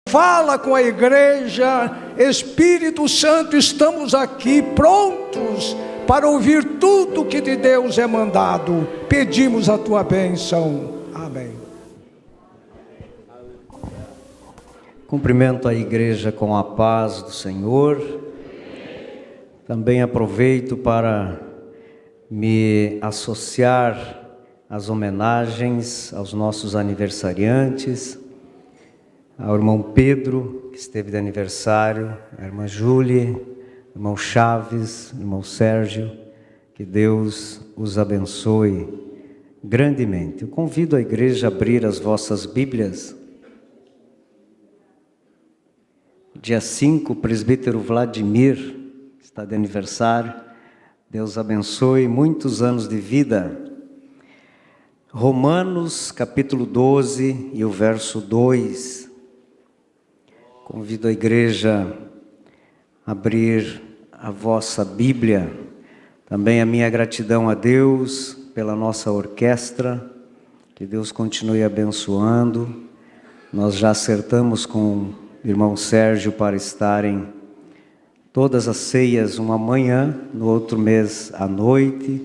Fala com a igreja, Espírito Santo, estamos aqui prontos para ouvir tudo que de Deus é mandado. Pedimos a tua bênção. Amém. Cumprimento a igreja com a paz do Senhor. Também aproveito para me associar às homenagens aos nossos aniversariantes, ao irmão Pedro, que esteve de aniversário, a irmã Júlia, irmão Chaves, irmão Sérgio, que Deus os abençoe grandemente. Eu convido a igreja a abrir as vossas Bíblias. Dia 5, o presbítero Vladimir está de aniversário. Deus abençoe, muitos anos de vida. Romanos, capítulo 12 e o verso 2. Convido a igreja a abrir a vossa Bíblia. Também a minha gratidão a Deus pela nossa orquestra. Que Deus continue abençoando. Nós já acertamos com o irmão Sérgio para estarem todas as ceias, uma manhã, no outro mês à noite.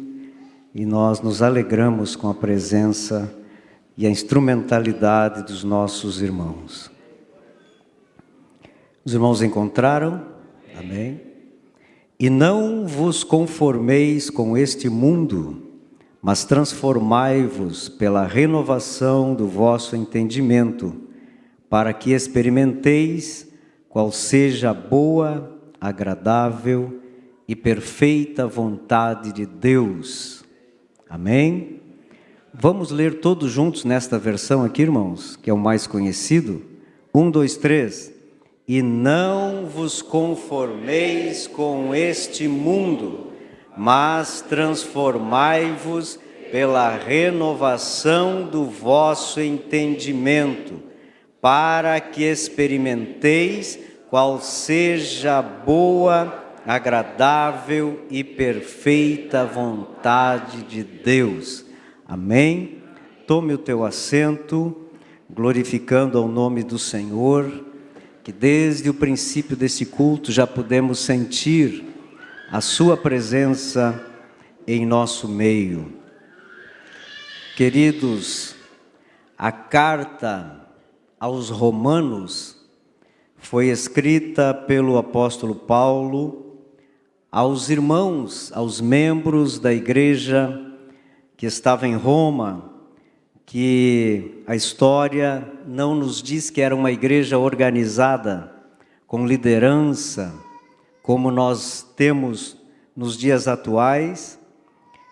E nós nos alegramos com a presença e a instrumentalidade dos nossos irmãos. Os irmãos encontraram? Amém? E não vos conformeis com este mundo, mas transformai-vos pela renovação do vosso entendimento, para que experimenteis qual seja a boa, agradável e perfeita vontade de Deus. Amém? Vamos ler todos juntos nesta versão aqui, irmãos, que é o mais conhecido. 1, 2, 3. E não vos conformeis com este mundo, mas transformai-vos pela renovação do vosso entendimento, para que experimenteis qual seja a boa, agradável e perfeita vontade de Deus. Amém? Tome o teu assento, glorificando ao nome do Senhor, que desde o princípio desse culto já pudemos sentir a sua presença em nosso meio. Queridos, a carta aos Romanos foi escrita pelo apóstolo Paulo aos irmãos, aos membros da igreja que estava em Roma, que a história não nos diz que era uma igreja organizada, com liderança, como nós temos nos dias atuais.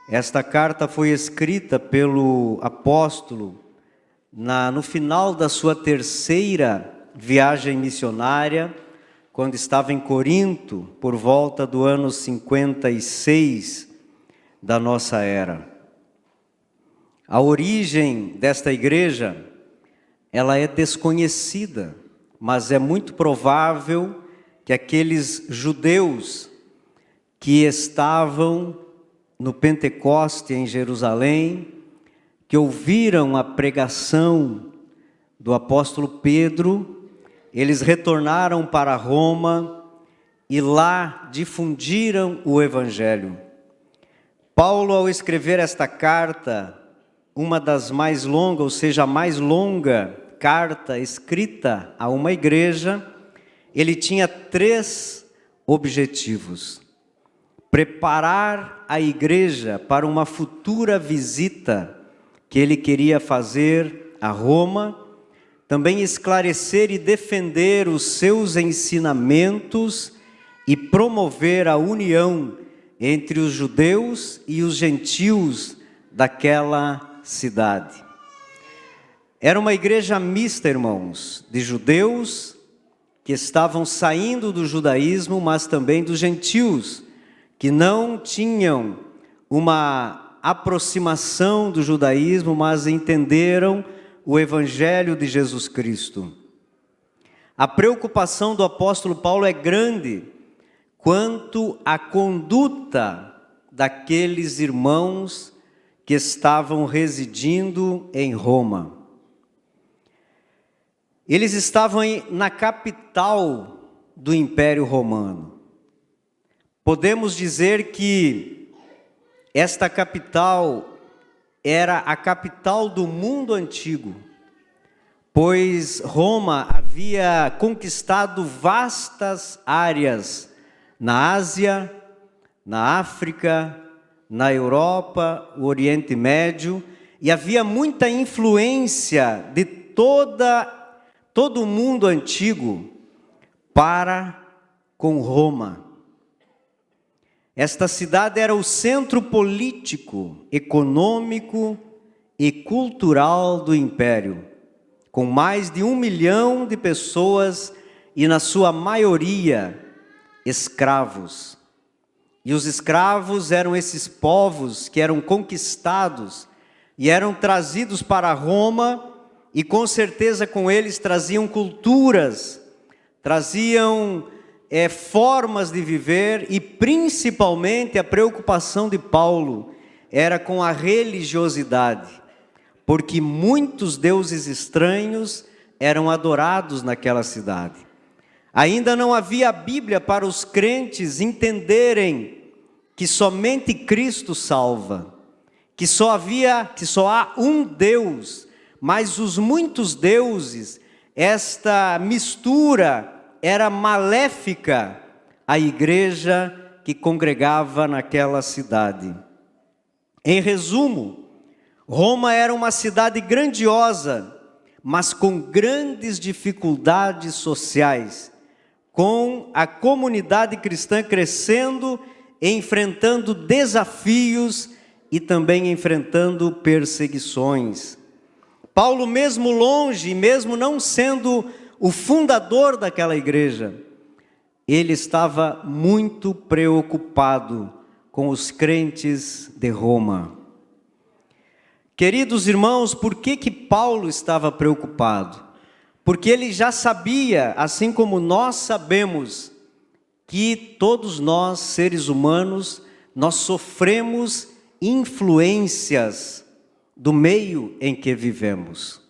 Esta carta foi escrita pelo apóstolo no final da sua terceira viagem missionária, quando estava em Corinto, por volta do ano 56 da nossa era. A origem desta igreja, ela é desconhecida, mas é muito provável que aqueles judeus que estavam no Pentecoste em Jerusalém, que ouviram a pregação do apóstolo Pedro, eles retornaram para Roma e lá difundiram o evangelho. Paulo, ao escrever esta carta, uma das mais longas, ou seja, a mais longa carta escrita a uma igreja, ele tinha 3 objetivos: preparar a igreja para uma futura visita que ele queria fazer a Roma, também esclarecer e defender os seus ensinamentos e promover a união entre os judeus e os gentios daquela cidade. Era uma igreja mista, irmãos, de judeus que estavam saindo do judaísmo, mas também dos gentios, que não tinham uma aproximação do judaísmo, mas entenderam o evangelho de Jesus Cristo. A preocupação do apóstolo Paulo é grande quanto à conduta daqueles irmãos que estavam residindo em Roma. Eles estavam na capital do Império Romano. Podemos dizer que esta capital era a capital do mundo antigo, pois Roma havia conquistado vastas áreas na Ásia, na África, na Europa, o Oriente Médio, e havia muita influência de todo o mundo antigo para com Roma. Esta cidade era o centro político, econômico e cultural do império, com mais de 1 milhão de pessoas e, na sua maioria, escravos. E os escravos eram esses povos que eram conquistados e eram trazidos para Roma, e com certeza com eles traziam culturas, traziam formas de viver, e principalmente a preocupação de Paulo era com a religiosidade, porque muitos deuses estranhos eram adorados naquela cidade. Ainda não havia a Bíblia para os crentes entenderem que somente Cristo salva, que só há um Deus, mas os muitos deuses, esta mistura era maléfica à igreja que congregava naquela cidade. Em resumo, Roma era uma cidade grandiosa, mas com grandes dificuldades sociais, com a comunidade cristã crescendo, enfrentando desafios e também enfrentando perseguições. Paulo, mesmo longe, mesmo não sendo o fundador daquela igreja, ele estava muito preocupado com os crentes de Roma. Queridos irmãos, por que Paulo estava preocupado? Porque ele já sabia, assim como nós sabemos, que todos nós, seres humanos, nós sofremos influências do meio em que vivemos.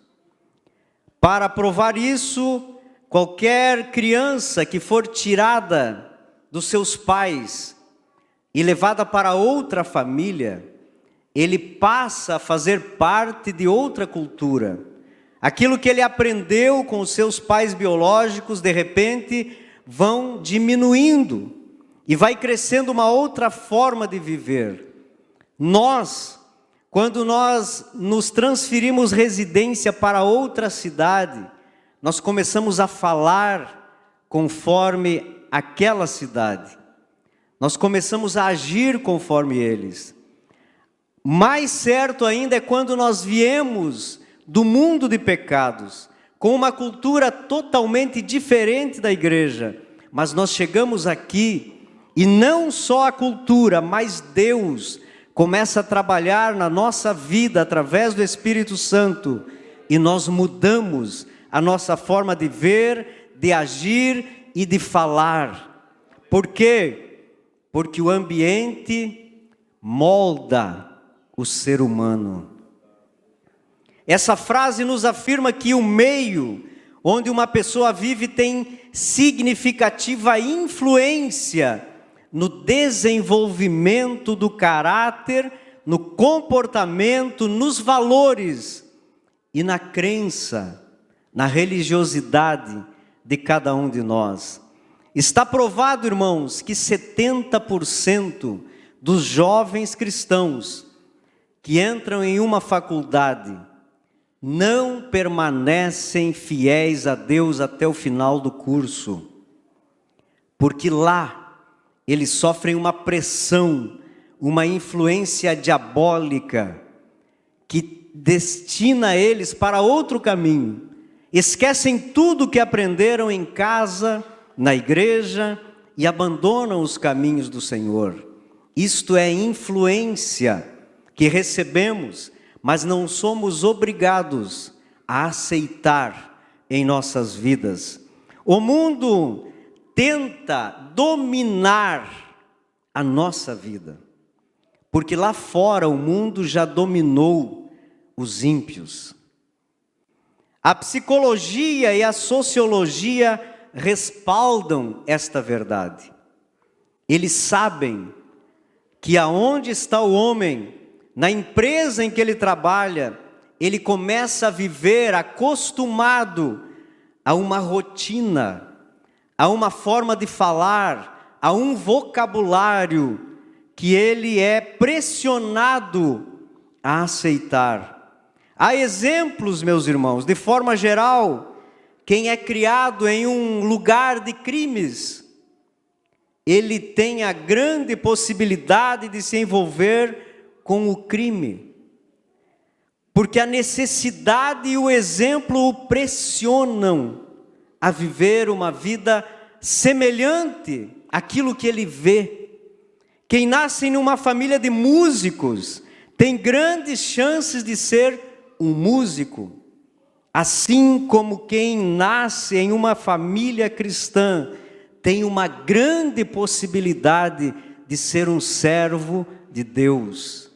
Para provar isso, qualquer criança que for tirada dos seus pais e levada para outra família, ele passa a fazer parte de outra cultura. Aquilo que ele aprendeu com os seus pais biológicos, de repente, vão diminuindo e vai crescendo uma outra forma de viver. Quando nós nos transferimos residência para outra cidade, nós começamos a falar conforme aquela cidade. Nós começamos a agir conforme eles. Mais certo ainda é quando nós viemos do mundo de pecados, com uma cultura totalmente diferente da igreja, mas nós chegamos aqui e não só a cultura, mas Deus começa a trabalhar na nossa vida através do Espírito Santo, e nós mudamos a nossa forma de ver, de agir e de falar. Por quê? Porque o ambiente molda o ser humano. Essa frase nos afirma que o meio onde uma pessoa vive tem significativa influência no desenvolvimento do caráter, no comportamento, nos valores e na crença, na religiosidade de cada um de nós. Está provado, irmãos, que 70% dos jovens cristãos que entram em uma faculdade não permanecem fiéis a Deus até o final do curso, porque lá eles sofrem uma pressão, uma influência diabólica que destina eles para outro caminho. Esquecem tudo que aprenderam em casa, na igreja, e abandonam os caminhos do Senhor. Isto é influência que recebemos, mas não somos obrigados a aceitar em nossas vidas. O mundo tenta dominar a nossa vida, porque lá fora o mundo já dominou os ímpios. A psicologia e a sociologia respaldam esta verdade. Eles sabem que aonde está o homem, na empresa em que ele trabalha, ele começa a viver acostumado a uma rotina, a uma forma de falar, a um vocabulário que ele é pressionado a aceitar. Há exemplos, meus irmãos, de forma geral, quem é criado em um lugar de crimes, ele tem a grande possibilidade de se envolver com o crime, porque a necessidade e o exemplo o pressionam a viver uma vida semelhante àquilo que ele vê. Quem nasce em uma família de músicos tem grandes chances de ser um músico, assim como quem nasce em uma família cristã tem uma grande possibilidade de ser um servo de Deus.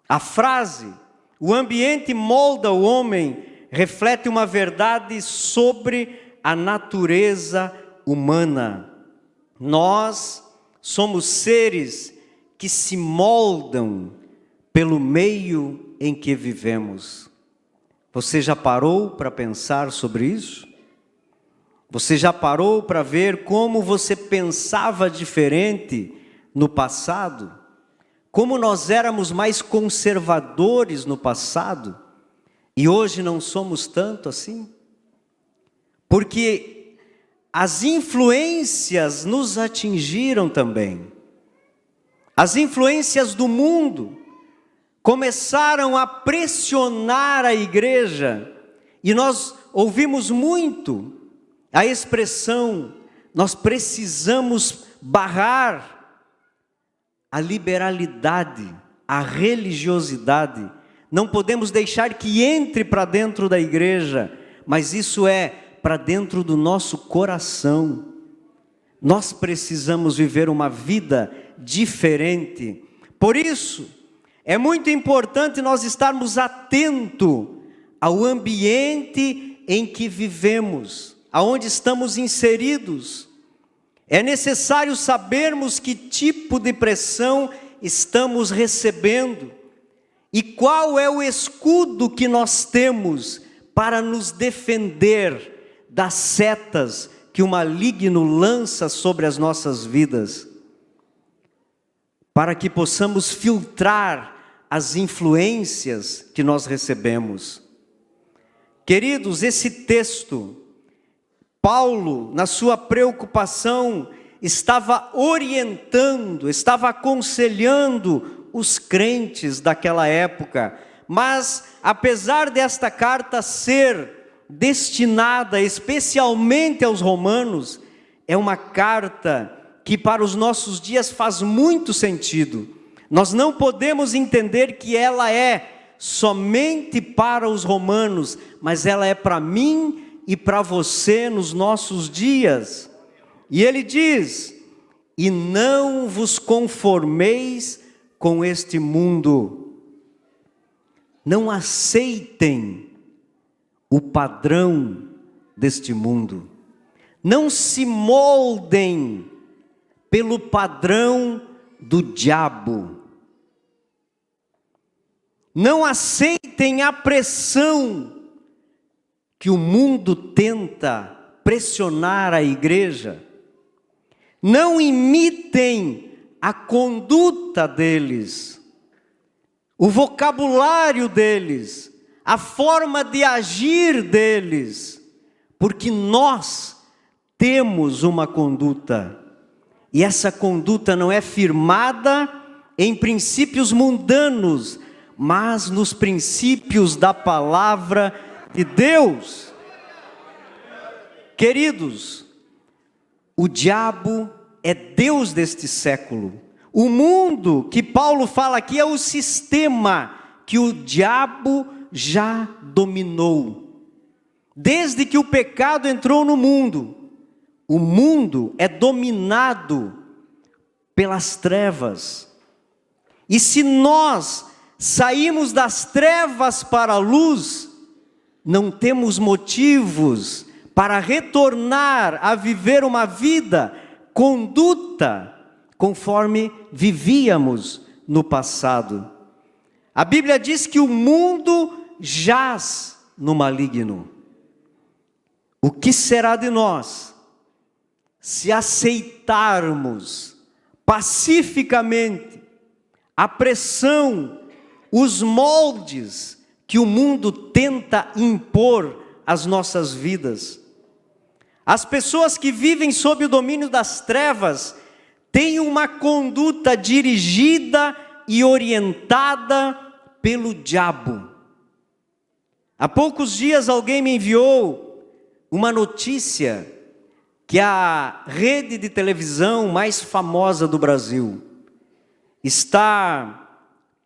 A frase, o ambiente molda o homem, reflete uma verdade sobre a natureza humana. Nós somos seres que se moldam pelo meio em que vivemos. Você já parou para pensar sobre isso? Você já parou para ver como você pensava diferente no passado? Como nós éramos mais conservadores no passado e hoje não somos tanto assim? Porque as influências nos atingiram também. As influências do mundo começaram a pressionar a igreja e nós ouvimos muito a expressão, nós precisamos barrar a liberalidade, a religiosidade. Não podemos deixar que entre para dentro da igreja, mas isso é para dentro do nosso coração. Nós precisamos viver uma vida diferente. Por isso, é muito importante nós estarmos atentos ao ambiente em que vivemos, aonde estamos inseridos. É necessário sabermos que tipo de pressão estamos recebendo e qual é o escudo que nós temos para nos defender das setas que o maligno lança sobre as nossas vidas, para que possamos filtrar as influências que nós recebemos. Queridos, esse texto, Paulo, na sua preocupação, estava orientando, estava aconselhando os crentes daquela época. Mas, apesar desta carta ser destinada especialmente aos romanos, é uma carta que para os nossos dias faz muito sentido. Nós não podemos entender que ela é somente para os romanos, mas ela é para mim e para você nos nossos dias. E ele diz: e não vos conformeis com este mundo. Não aceitem o padrão deste mundo. Não se moldem pelo padrão do diabo. Não aceitem a pressão que o mundo tenta pressionar a igreja. Não imitem a conduta deles, o vocabulário deles, a forma de agir deles, porque nós temos uma conduta, e essa conduta não é firmada em princípios mundanos, mas nos princípios da palavra de Deus. Queridos, o diabo é Deus deste século. O mundo que Paulo fala aqui é o sistema que o diabo já dominou. Desde que o pecado entrou no mundo, o mundo é dominado pelas trevas. E se nós saímos das trevas para a luz, não temos motivos para retornar a viver uma vida, conduta, conforme vivíamos no passado. A Bíblia diz que o mundo jaz no maligno. O que será de nós se aceitarmos pacificamente a pressão, os moldes que o mundo tenta impor às nossas vidas? As pessoas que vivem sob o domínio das trevas têm uma conduta dirigida e orientada pelo diabo. Há poucos dias alguém me enviou uma notícia que a rede de televisão mais famosa do Brasil está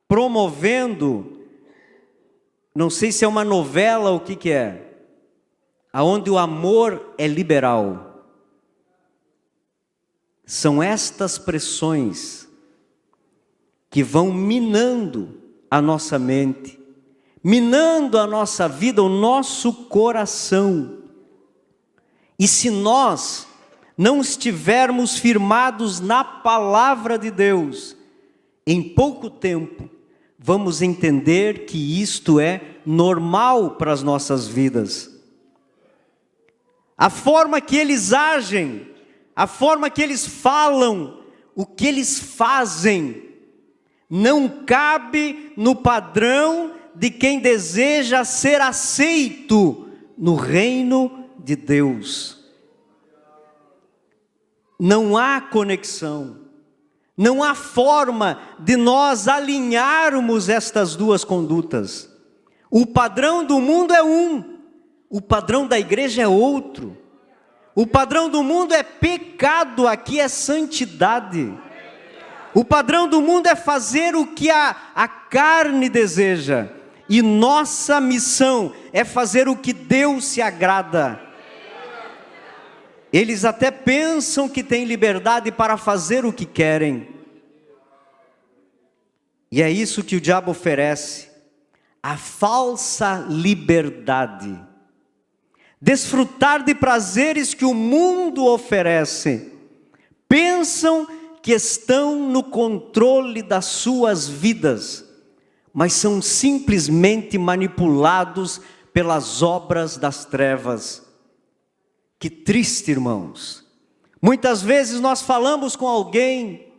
promovendo, não sei se é uma novela ou o que é, aonde o amor é liberal. São estas pressões que vão minando a nossa mente, minando a nossa vida, o nosso coração. E se nós não estivermos firmados na palavra de Deus, em pouco tempo vamos entender que isto é normal para as nossas vidas. A forma que eles agem, a forma que eles falam, o que eles fazem, não cabe no padrão de quem deseja ser aceito no reino de Deus. Não há conexão, não há forma de nós alinharmos estas duas condutas. O padrão do mundo é um, o padrão da igreja é outro. O padrão do mundo é pecado, aqui é santidade. O padrão do mundo é fazer o que a carne deseja. E nossa missão é fazer o que Deus se agrada. Eles até pensam que têm liberdade para fazer o que querem. E é isso que o diabo oferece. A falsa liberdade. Desfrutar de prazeres que o mundo oferece. Pensam que estão no controle das suas vidas, mas são simplesmente manipulados pelas obras das trevas. Que triste, irmãos. Muitas vezes nós falamos com alguém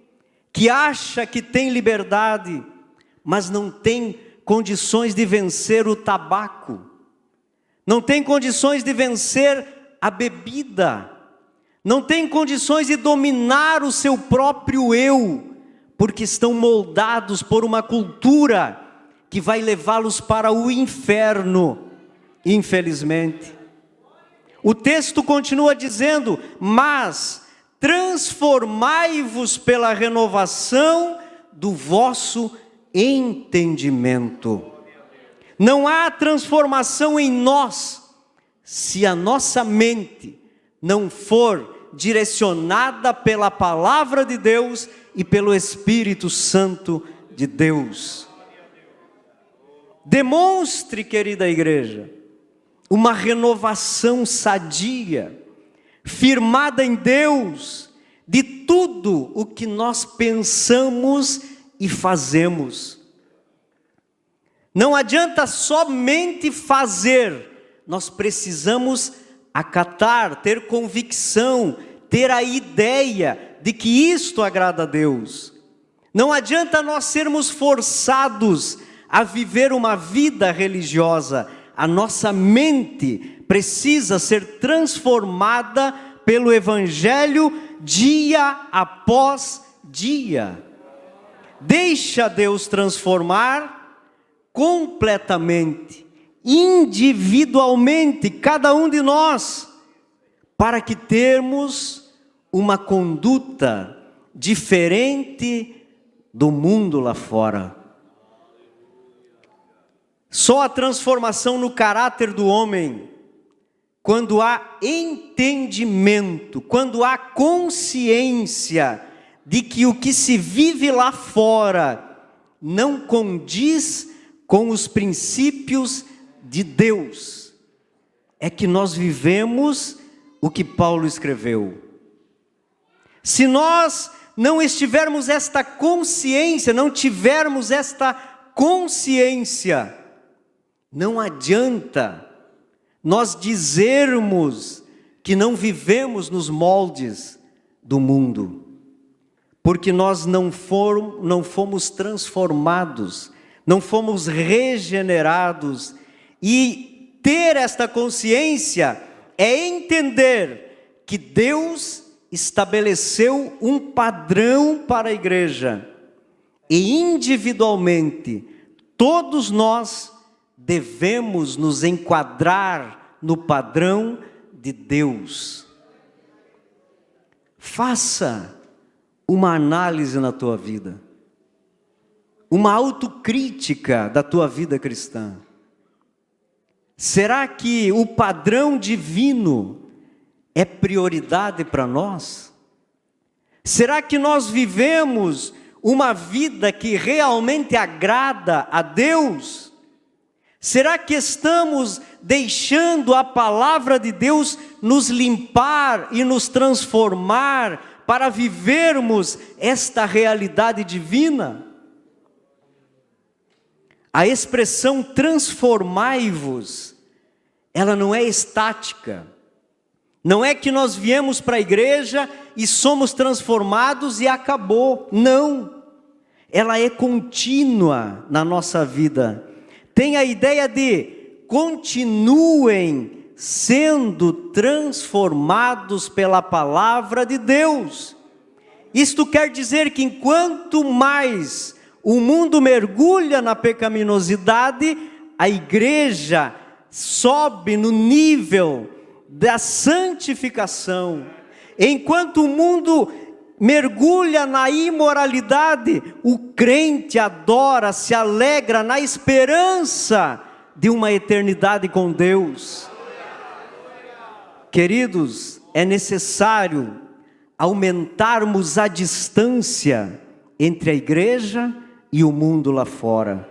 que acha que tem liberdade, mas não tem condições de vencer o tabaco, não tem condições de vencer a bebida, não tem condições de dominar o seu próprio eu, porque estão moldados por uma cultura que vai levá-los para o inferno, infelizmente. O texto continua dizendo: mas transformai-vos pela renovação do vosso entendimento. Não há transformação em nós se a nossa mente não for direcionada pela palavra de Deus e pelo Espírito Santo de Deus. Demonstre, querida igreja, uma renovação sadia, firmada em Deus, de tudo o que nós pensamos e fazemos. Não adianta somente fazer, nós precisamos acatar, ter convicção, ter a ideia de que isto agrada a Deus. Não adianta nós sermos forçados a viver uma vida religiosa. A nossa mente precisa ser transformada pelo Evangelho dia após dia. Deixa Deus transformar completamente, individualmente, cada um de nós, para que termos uma conduta diferente do mundo lá fora. Só a transformação no caráter do homem, quando há entendimento, quando há consciência de que o que se vive lá fora não condiz com os princípios de Deus. é que nós vivemos o que Paulo escreveu. Se nós não estivermos esta consciência, não tivermos esta consciência, não adianta nós dizermos que não vivemos nos moldes do mundo, porque nós não fomos transformados, não fomos regenerados. E ter esta consciência é entender que Deus estabeleceu um padrão para a igreja, e individualmente todos nós devemos nos enquadrar no padrão de Deus. Faça uma análise na tua vida, uma autocrítica da tua vida cristã. Será que o padrão divino é prioridade para nós? Será que nós vivemos uma vida que realmente agrada a Deus? Será que estamos deixando a palavra de Deus nos limpar e nos transformar para vivermos esta realidade divina? A expressão transformai-vos, ela não é estática. Não é que nós viemos para a igreja e somos transformados e acabou. Não. Ela é contínua na nossa vida. Tem a ideia de continuem sendo transformados pela palavra de Deus. Isto quer dizer que enquanto mais o mundo mergulha na pecaminosidade, a igreja sobe no nível da santificação. Enquanto o mundo mergulha na imoralidade, o crente adora, se alegra na esperança de uma eternidade com Deus. Queridos, é necessário aumentarmos a distância entre a igreja e o mundo lá fora.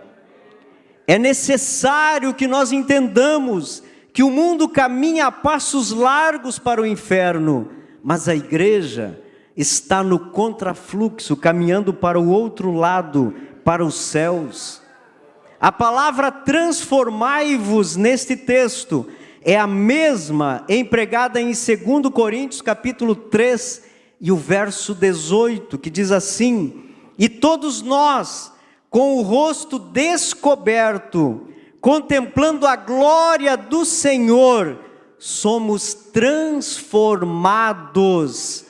É necessário que nós entendamos que o mundo caminha a passos largos para o inferno, mas a igreja está no contrafluxo, caminhando para o outro lado, para os céus. A palavra transformai-vos neste texto é a mesma empregada em 2 Coríntios capítulo 3 e o verso 18, que diz assim: e todos nós, com o rosto descoberto, contemplando a glória do Senhor, somos transformados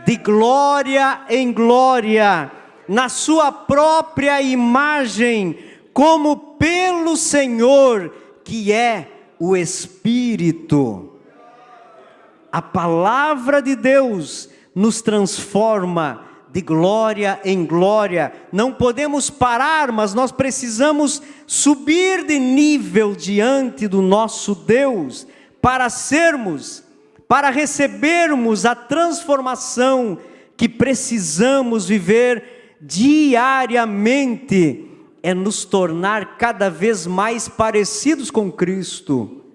de glória em glória, na sua própria imagem, como pelo Senhor, que é o Espírito. A palavra de Deus nos transforma de glória em glória. Não podemos parar, mas nós precisamos subir de nível diante do nosso Deus, para recebermos a transformação que precisamos viver diariamente, é nos tornar cada vez mais parecidos com Cristo,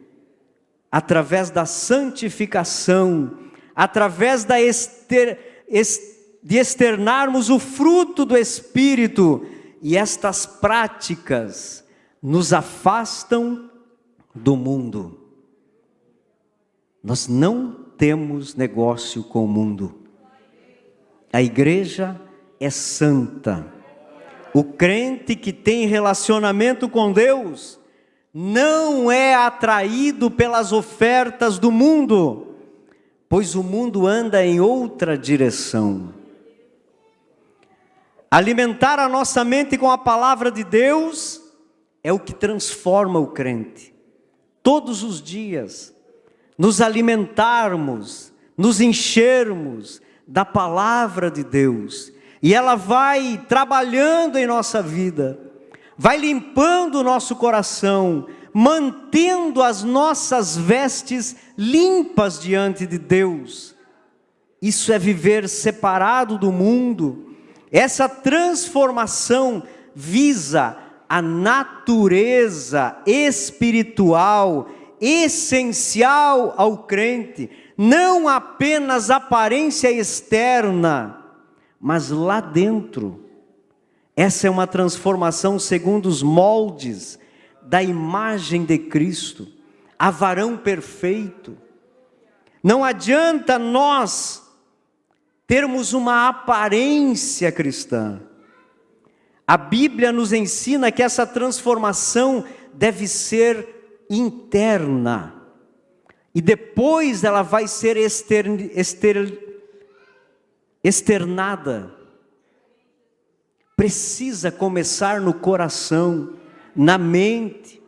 através da santificação, através de externarmos o fruto do Espírito, e estas práticas nos afastam do mundo. Nós não temos negócio com o mundo. A igreja é santa. O crente que tem relacionamento com Deus não é atraído pelas ofertas do mundo, pois o mundo anda em outra direção. Alimentar a nossa mente com a palavra de Deus é o que transforma o crente. Todos os dias, nos alimentarmos, nos enchermos da palavra de Deus, e ela vai trabalhando em nossa vida, vai limpando o nosso coração, mantendo as nossas vestes limpas diante de Deus. Isso é viver separado do mundo. Essa transformação visa a natureza espiritual essencial ao crente, não apenas aparência externa, mas lá dentro. Essa é uma transformação segundo os moldes da imagem de Cristo, a varão perfeito. Não adianta nós termos uma aparência cristã. A Bíblia nos ensina que essa transformação deve ser interna. E depois ela vai ser externada. Precisa começar no coração, na mente,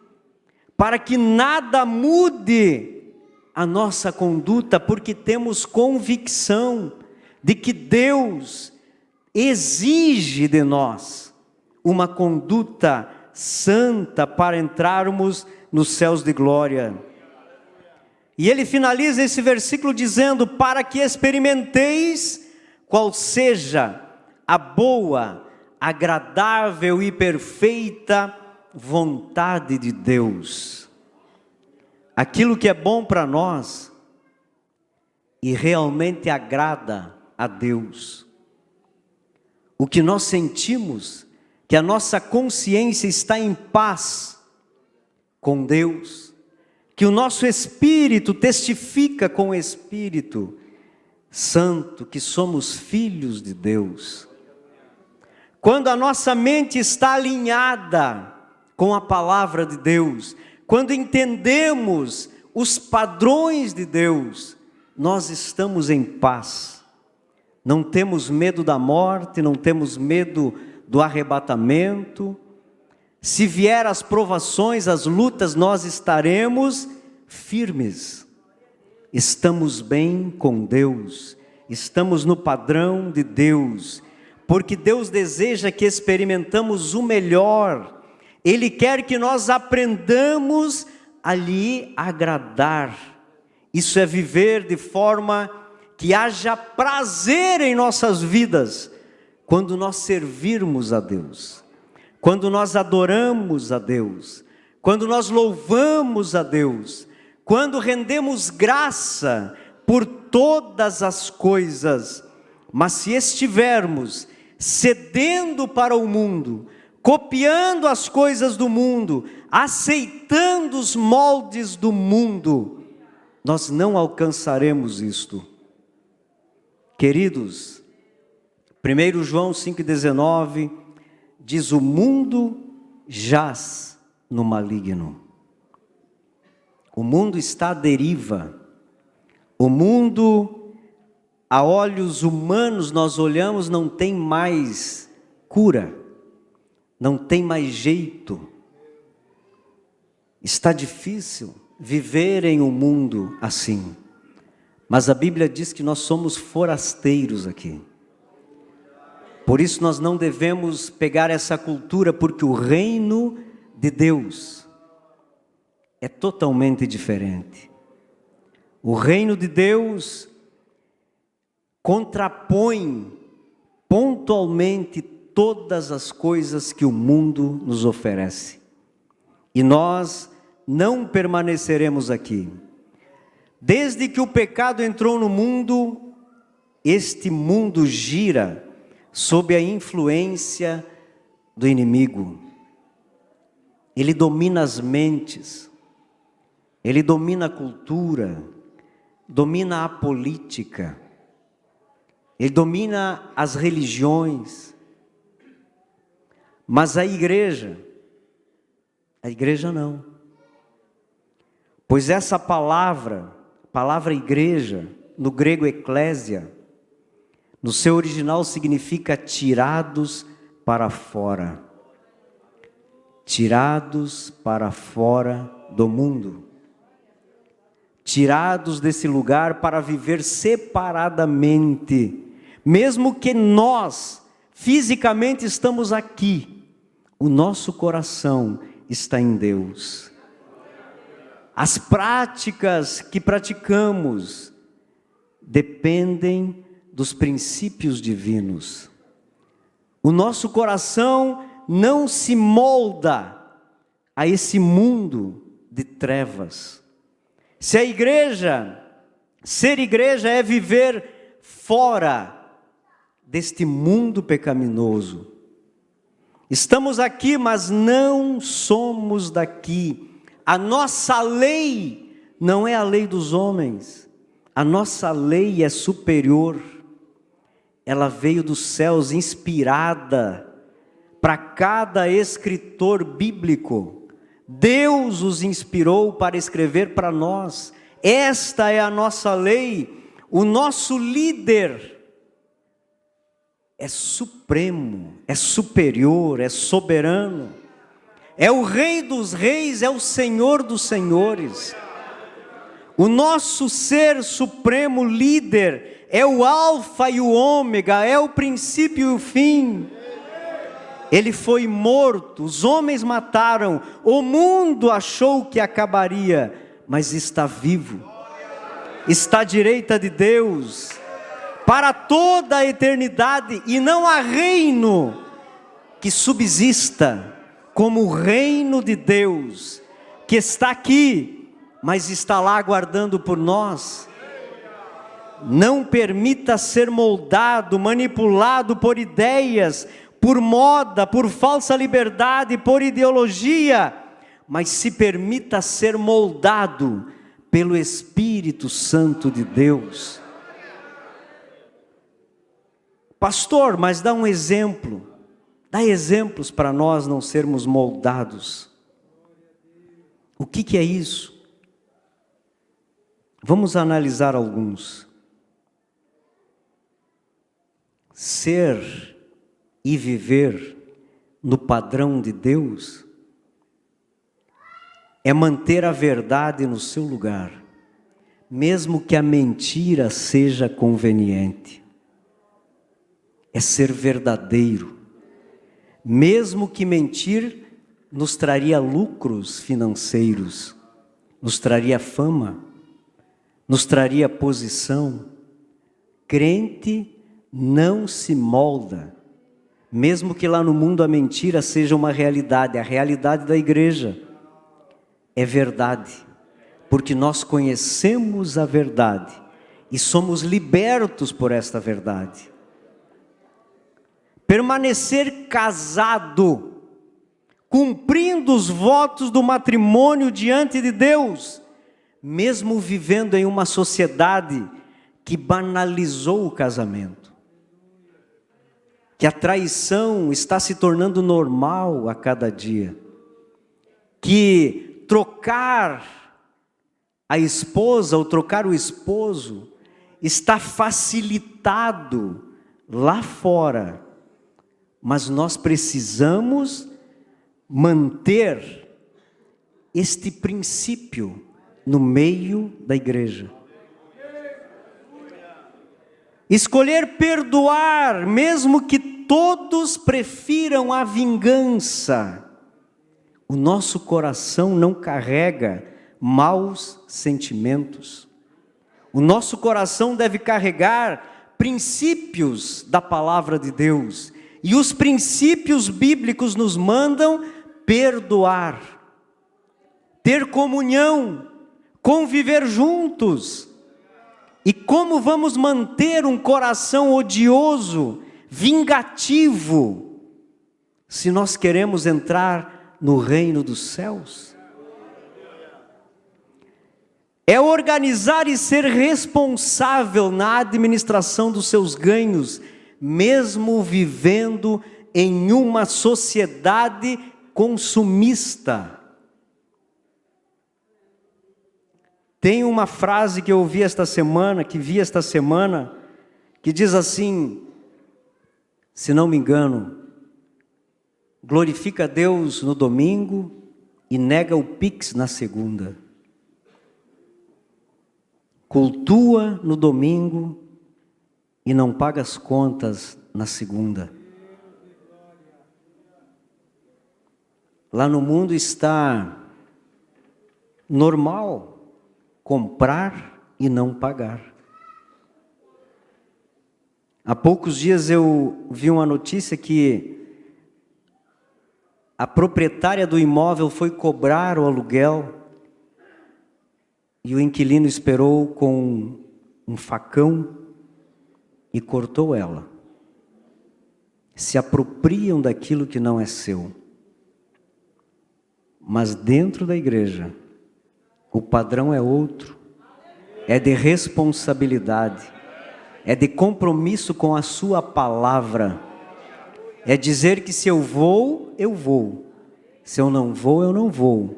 para que nada mude a nossa conduta, porque temos convicção de que Deus exige de nós uma conduta santa para entrarmos nos céus de glória. E ele finaliza esse versículo dizendo: para que experimenteis qual seja a boa, agradável e perfeita vontade de Deus. Aquilo que é bom para nós e realmente agrada a Deus. O que nós sentimos, que a nossa consciência está em paz com Deus, que o nosso espírito testifica com o Espírito Santo que somos filhos de Deus. Quando a nossa mente está alinhada com a palavra de Deus, quando entendemos os padrões de Deus, nós estamos em paz. Não temos medo da morte, não temos medo do arrebatamento. Se vier as provações, as lutas, nós estaremos firmes. Estamos bem com Deus, estamos no padrão de Deus, porque Deus deseja que experimentamos o melhor. Ele quer que nós aprendamos a lhe agradar. Isso é viver de forma que haja prazer em nossas vidas, quando nós servirmos a Deus, quando nós adoramos a Deus, quando nós louvamos a Deus, quando rendemos graça por todas as coisas. Mas se estivermos cedendo para o mundo, copiando as coisas do mundo, aceitando os moldes do mundo, nós não alcançaremos isto. Queridos, 1 João 5,19 diz: o mundo jaz no maligno. O mundo está à deriva. O mundo, a olhos humanos, nós olhamos, não tem mais cura, não tem mais jeito. Está difícil viver em um mundo assim. Mas a Bíblia diz que nós somos forasteiros aqui. Por isso nós não devemos pegar essa cultura, porque o reino de Deus é totalmente diferente. O reino de Deus contrapõe pontualmente todas as coisas que o mundo nos oferece. E nós não permaneceremos aqui. Desde que o pecado entrou no mundo, este mundo gira sob a influência do inimigo. Ele domina as mentes, ele domina a cultura, domina a política, ele domina as religiões. Mas a igreja não. Pois essa palavra igreja, no grego eclésia, no seu original significa tirados para fora. Tirados para fora do mundo. Tirados desse lugar para viver separadamente. Mesmo que nós, fisicamente, estamos aqui, o nosso coração está em Deus. As práticas que praticamos dependem dos princípios divinos. O nosso coração não se molda a esse mundo de trevas. Se a igreja, ser igreja é viver fora deste mundo pecaminoso. Estamos aqui, mas não somos daqui. A nossa lei não é a lei dos homens. A nossa lei é superior. Ela veio dos céus, inspirada para cada escritor bíblico. Deus os inspirou para escrever para nós. Esta é a nossa lei. O nosso líder é supremo, é superior, é soberano. É o Rei dos reis, é o Senhor dos senhores. O nosso ser supremo líder é o alfa e o ômega, é o princípio e o fim. Ele foi morto, os homens mataram, o mundo achou que acabaria, mas está vivo, está à direita de Deus, para toda a eternidade, e não há reino que subsista como o reino de Deus, que está aqui, mas está lá aguardando por nós. Não permita ser moldado, manipulado por ideias, por moda, por falsa liberdade, por ideologia, mas se permita ser moldado pelo Espírito Santo de Deus. Pastor, mas dá um exemplo, dá exemplos para nós não sermos moldados. O que é isso? Vamos analisar alguns. Ser e viver no padrão de Deus é manter a verdade no seu lugar, mesmo que a mentira seja conveniente. É ser verdadeiro, mesmo que mentir nos traria lucros financeiros, nos traria fama, nos traria posição. Crente não se molda, mesmo que lá no mundo a mentira seja uma realidade. A realidade da igreja é verdade, porque nós conhecemos a verdade e somos libertos por esta verdade. Permanecer casado, cumprindo os votos do matrimônio diante de Deus, mesmo vivendo em uma sociedade que banalizou o casamento, que a traição está se tornando normal a cada dia, que trocar a esposa ou trocar o esposo está facilitado lá fora. Mas nós precisamos manter este princípio no meio da igreja. Escolher perdoar, mesmo que todos prefiram a vingança. O nosso coração não carrega maus sentimentos. O nosso coração deve carregar princípios da palavra de Deus. E os princípios bíblicos nos mandam perdoar, ter comunhão, conviver juntos. E como vamos manter um coração odioso, vingativo, se nós queremos entrar no reino dos céus? É organizar e ser responsável na administração dos seus ganhos, mesmo vivendo em uma sociedade consumista. Tem uma frase que eu ouvi esta semana, que diz assim, se não me engano, glorifica a Deus no domingo e nega o Pix na segunda. Cultua no domingo e não paga as contas na segunda. Lá no mundo está normal comprar e não pagar. Há poucos dias eu vi uma notícia que a proprietária do imóvel foi cobrar o aluguel e o inquilino esperou com um facão e cortou ela. Se apropriam daquilo que não é seu. Mas dentro da igreja, o padrão é outro. É de responsabilidade. É de compromisso com a sua palavra. É dizer que se eu vou, eu vou. Se eu não vou, eu não vou.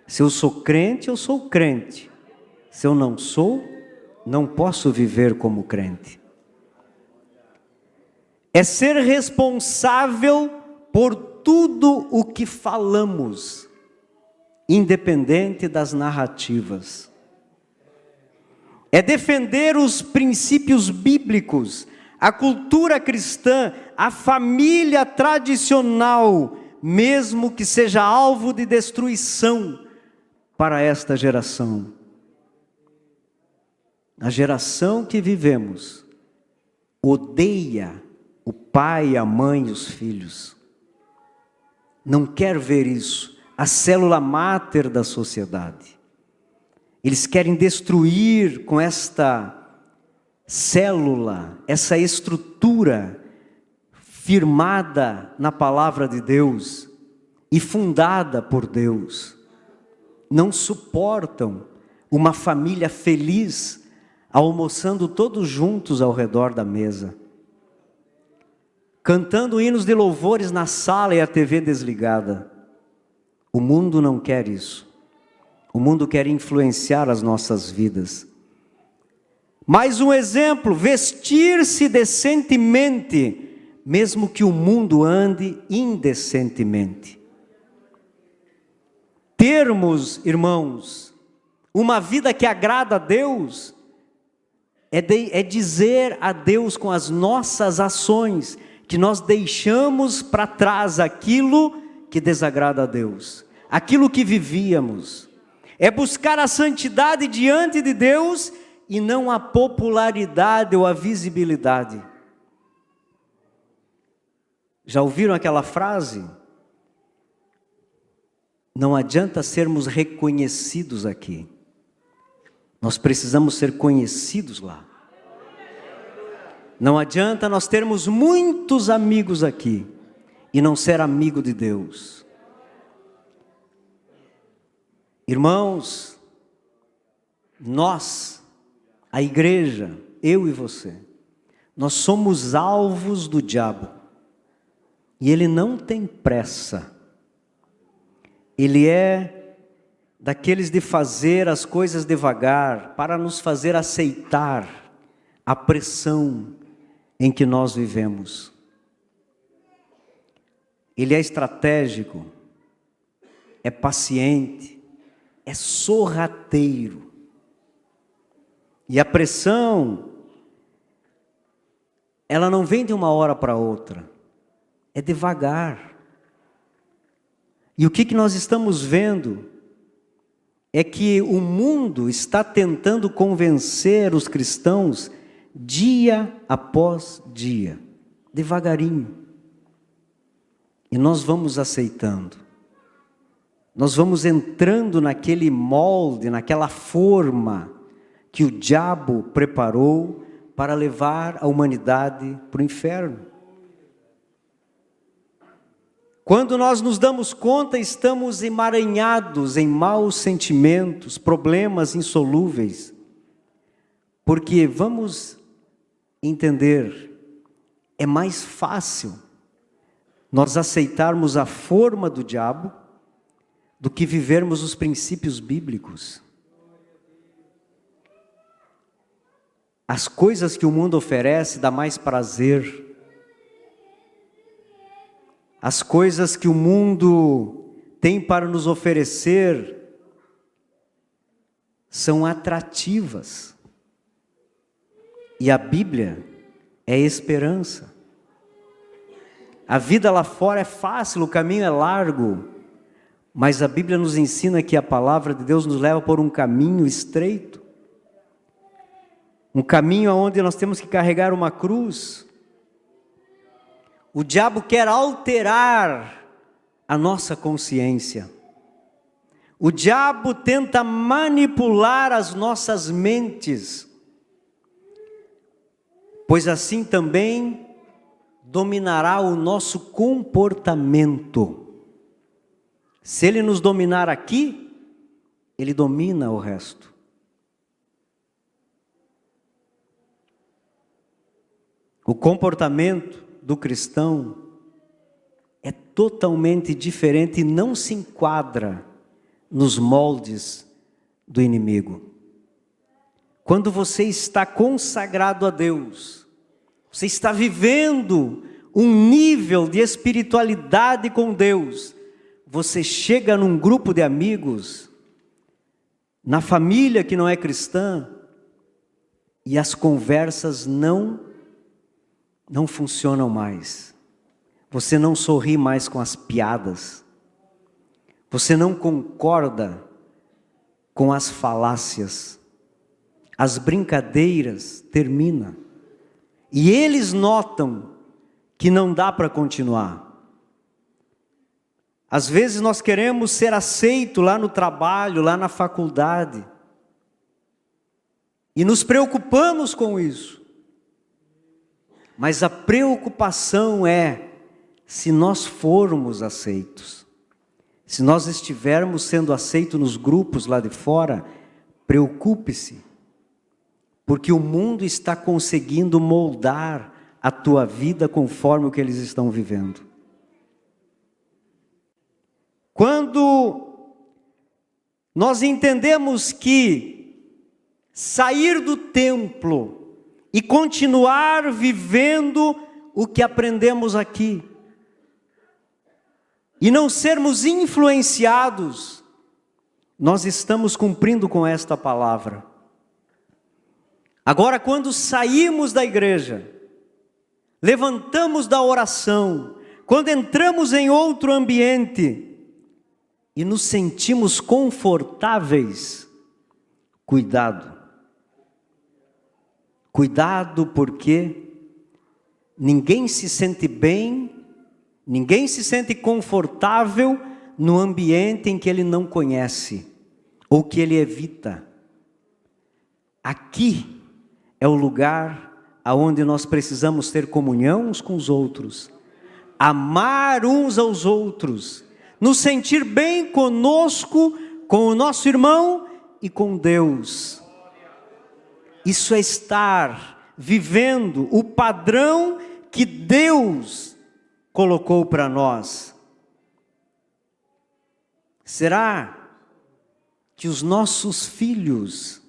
Se eu sou crente, eu sou crente. Se eu não sou, não posso viver como crente. É ser responsável por tudo o que falamos, independente das narrativas. É defender os princípios bíblicos, a cultura cristã, a família tradicional, mesmo que seja alvo de destruição para esta geração. A geração que vivemos odeia o pai, a mãe e os filhos. Não quer ver isso, a célula máter da sociedade. Eles querem destruir com esta célula, essa estrutura firmada na palavra de Deus e fundada por Deus. Não suportam uma família feliz almoçando todos juntos ao redor da mesa, cantando hinos de louvores na sala e a TV desligada. O mundo não quer isso. O mundo quer influenciar as nossas vidas. Mais um exemplo: vestir-se decentemente, mesmo que o mundo ande indecentemente. Termos, irmãos, uma vida que agrada a Deus, é dizer a Deus com as nossas ações, que nós deixamos para trás aquilo que desagrada a Deus, aquilo que vivíamos. É buscar a santidade diante de Deus e não a popularidade ou a visibilidade. Já ouviram aquela frase? Não adianta sermos reconhecidos aqui. Nós precisamos ser conhecidos lá. Não adianta nós termos muitos amigos aqui e não ser amigo de Deus. Irmãos, nós, a igreja, eu e você, nós somos alvos do diabo. E ele não tem pressa. Ele é daqueles de fazer as coisas devagar, para nos fazer aceitar a pressão em que nós vivemos. Ele é estratégico, é paciente, é sorrateiro. E a pressão, ela não vem de uma hora para outra, é devagar. E o que nós estamos vendo é que o mundo está tentando convencer os cristãos dia após dia, devagarinho. E nós vamos aceitando. Nós vamos entrando naquele molde, naquela forma que o diabo preparou para levar a humanidade para o inferno. Quando nós nos damos conta, estamos emaranhados em maus sentimentos, problemas insolúveis. Porque vamos entender, é mais fácil nós aceitarmos a forma do diabo do que vivermos os princípios bíblicos. As coisas que o mundo oferece dá mais prazer. As coisas que o mundo tem para nos oferecer são atrativas. E a Bíblia é esperança. A vida lá fora é fácil, o caminho é largo, mas a Bíblia nos ensina que a palavra de Deus nos leva por um caminho estreito. Um caminho onde nós temos que carregar uma cruz. O diabo quer alterar a nossa consciência. O diabo tenta manipular as nossas mentes, pois assim também dominará o nosso comportamento. Se ele nos dominar aqui, ele domina o resto. O comportamento do cristão é totalmente diferente e não se enquadra nos moldes do inimigo. Quando você está consagrado a Deus, você está vivendo um nível de espiritualidade com Deus, você chega num grupo de amigos, na família que não é cristã, e as conversas não funcionam mais. Você não sorri mais com as piadas. Você não concorda com as falácias. As brincadeiras terminam. E eles notam que não dá para continuar. Às vezes nós queremos ser aceito lá no trabalho, lá na faculdade. E nos preocupamos com isso. Mas a preocupação é se nós formos aceitos. Se nós estivermos sendo aceitos nos grupos lá de fora, preocupe-se. Porque o mundo está conseguindo moldar a tua vida conforme o que eles estão vivendo. Quando nós entendemos que sair do templo e continuar vivendo o que aprendemos aqui, e não sermos influenciados, nós estamos cumprindo com esta palavra. Agora, quando saímos da igreja, levantamos da oração, quando entramos em outro ambiente e nos sentimos confortáveis, cuidado. Cuidado, porque ninguém se sente bem, ninguém se sente confortável no ambiente em que ele não conhece ou que ele evita. Aqui é o lugar aonde nós precisamos ter comunhão uns com os outros, amar uns aos outros, nos sentir bem conosco, com o nosso irmão e com Deus. Isso é estar vivendo o padrão que Deus colocou para nós. Será que os nossos filhos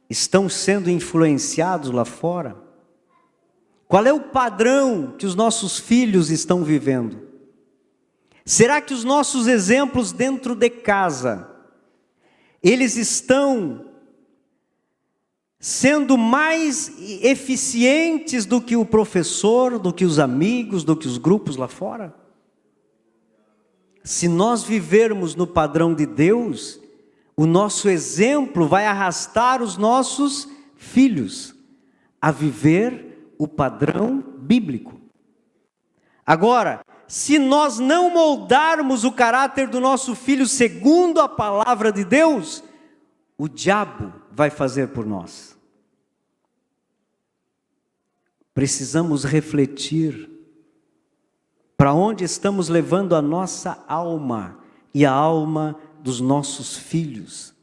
estão sendo influenciados lá fora? Qual é o padrão que os nossos filhos estão vivendo? Será que os nossos exemplos dentro de casa, eles estão sendo mais eficientes do que o professor, do que os amigos, do que os grupos lá fora? Se nós vivermos no padrão de Deus, o nosso exemplo vai arrastar os nossos filhos a viver o padrão bíblico. Agora, se nós não moldarmos o caráter do nosso filho segundo a palavra de Deus, o diabo vai fazer por nós. Precisamos refletir para onde estamos levando a nossa alma e a alma dos nossos filhos.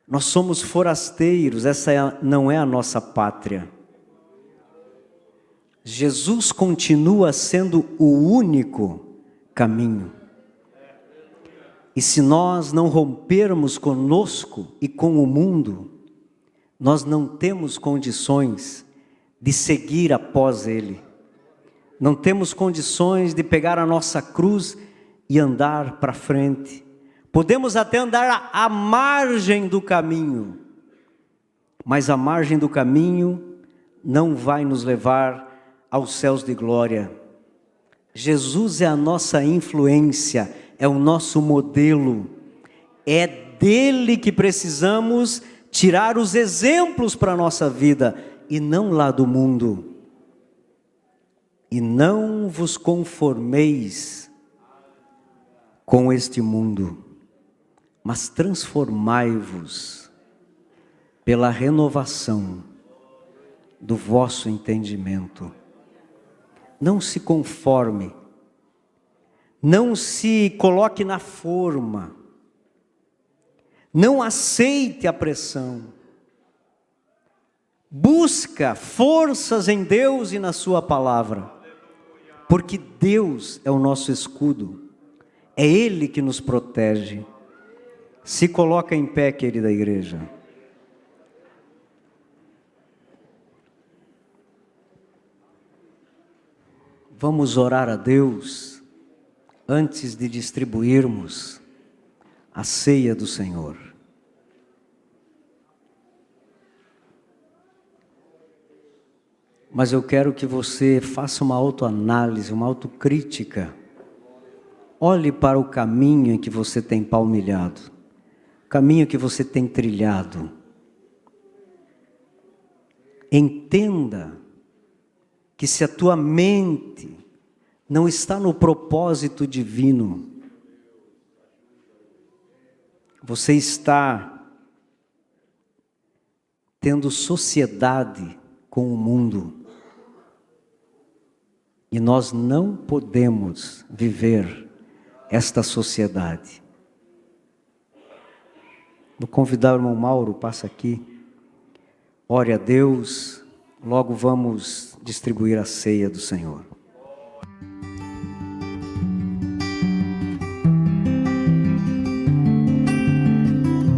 Nós somos forasteiros, essa não é a nossa pátria. Jesus continua sendo o único caminho. E se nós não rompermos conosco e com o mundo, nós não temos condições de seguir após Ele. Não temos condições de pegar a nossa cruz e andar para frente. Podemos até andar à margem do caminho, mas a margem do caminho não vai nos levar aos céus de glória. Jesus é a nossa influência, é o nosso modelo. É dele que precisamos tirar os exemplos para a nossa vida, e não lá do mundo. E não vos conformeis com este mundo, mas transformai-vos pela renovação do vosso entendimento. Não se conforme, não se coloque na forma, não aceite a pressão. Busca forças em Deus e na sua palavra, porque Deus é o nosso escudo, é Ele que nos protege. Se coloca em pé, querida igreja. Vamos orar a Deus antes de distribuirmos a ceia do Senhor. Mas eu quero que você faça uma autoanálise, uma autocrítica. Olhe para o caminho em que você tem palmilhado, o caminho que você tem trilhado. Entenda que se a tua mente não está no propósito divino, você está tendo sociedade com o mundo. E nós não podemos viver esta sociedade. Vou convidar o irmão Mauro, passa aqui. Ore a Deus, logo vamos distribuir a ceia do Senhor.